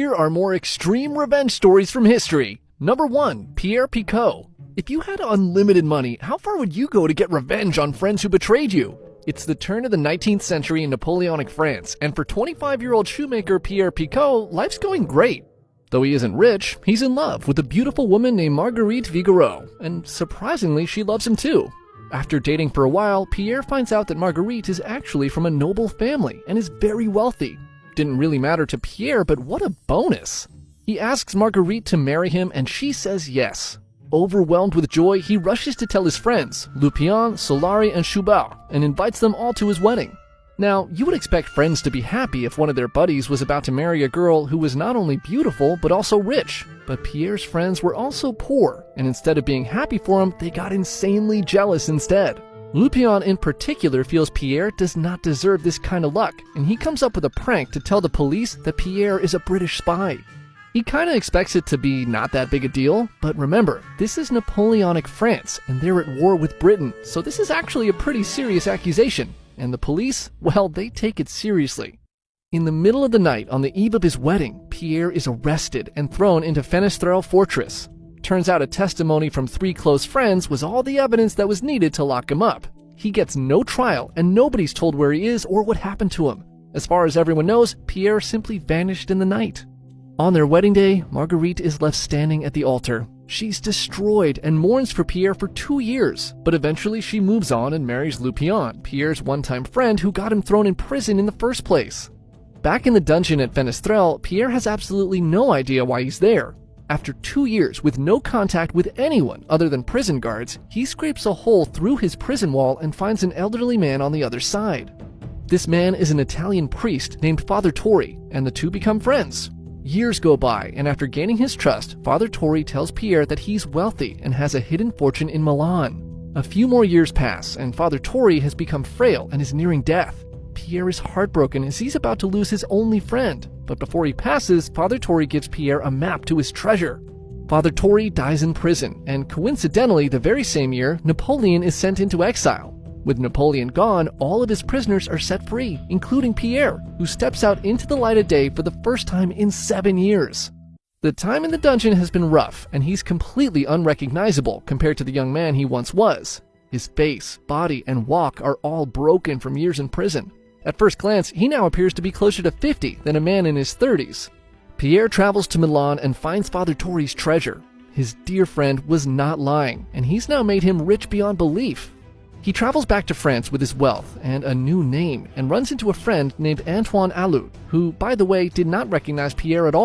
Here are more extreme revenge stories from history. Number 1. Pierre Picot. If you had unlimited money, how far would you go to get revenge on friends who betrayed you? It's the turn of the 19th century in Napoleonic France, and for 25-year-old shoemaker Pierre Picot, life's going great. Though he isn't rich, he's in love with a beautiful woman named Marguerite Vigoureux, and surprisingly, she loves him too. After dating for a while, Pierre finds out that Marguerite is actually from a noble family and is very wealthy. Didn't really matter to Pierre, but what a bonus! He asks Marguerite to marry him and she says yes. Overwhelmed with joy, he rushes to tell his friends, Lupion, Solari, and Schubert, and invites them all to his wedding. Now, you would expect friends to be happy if one of their buddies was about to marry a girl who was not only beautiful, but also rich. But Pierre's friends were also poor, and instead of being happy for him, they got insanely jealous instead. Lupion in particular feels Pierre does not deserve this kind of luck, and he comes up with a prank to tell the police that Pierre is a British spy. He kinda expects it to be not that big a deal, but remember, this is Napoleonic France, and they're at war with Britain, so this is actually a pretty serious accusation. And the police, well, they take it seriously. In the middle of the night, on the eve of his wedding, Pierre is arrested and thrown into Fenestrelle Fortress. Turns out a testimony from 3 close friends was all the evidence that was needed to lock him up. He gets no trial, and nobody's told where he is or what happened to him. As far as everyone knows, Pierre simply vanished in the night. On their wedding day, Marguerite is left standing at the altar. She's destroyed and mourns for Pierre for 2 years, but eventually she moves on and marries Lupion, Pierre's one-time friend who got him thrown in prison in the first place. Back in the dungeon at Fenestrelle, Pierre has absolutely no idea why he's there. After 2 years with no contact with anyone other than prison guards, he scrapes a hole through his prison wall and finds an elderly man on the other side. This man is an Italian priest named Father Tori, and the two become friends. Years go by, and after gaining his trust, Father Tori tells Pierre that he's wealthy and has a hidden fortune in Milan. A few more years pass, and Father Tori has become frail and is nearing death. Pierre is heartbroken as he's about to lose his only friend, but before he passes, Father Tori gives Pierre a map to his treasure. Father Tori dies in prison, and coincidentally, the very same year, Napoleon is sent into exile. With Napoleon gone, all of his prisoners are set free, including Pierre, who steps out into the light of day for the first time in 7 years. The time in the dungeon has been rough, and he's completely unrecognizable compared to the young man he once was. His face, body, and walk are all broken from years in prison. At first glance, he now appears to be closer to 50 than a man in his 30s. Pierre travels to Milan and finds Father Tori's treasure. His dear friend was not lying, and he's now made him rich beyond belief. He travels back to France with his wealth and a new name and runs into a friend named Antoine Alloud, who, by the way, did not recognize Pierre at all.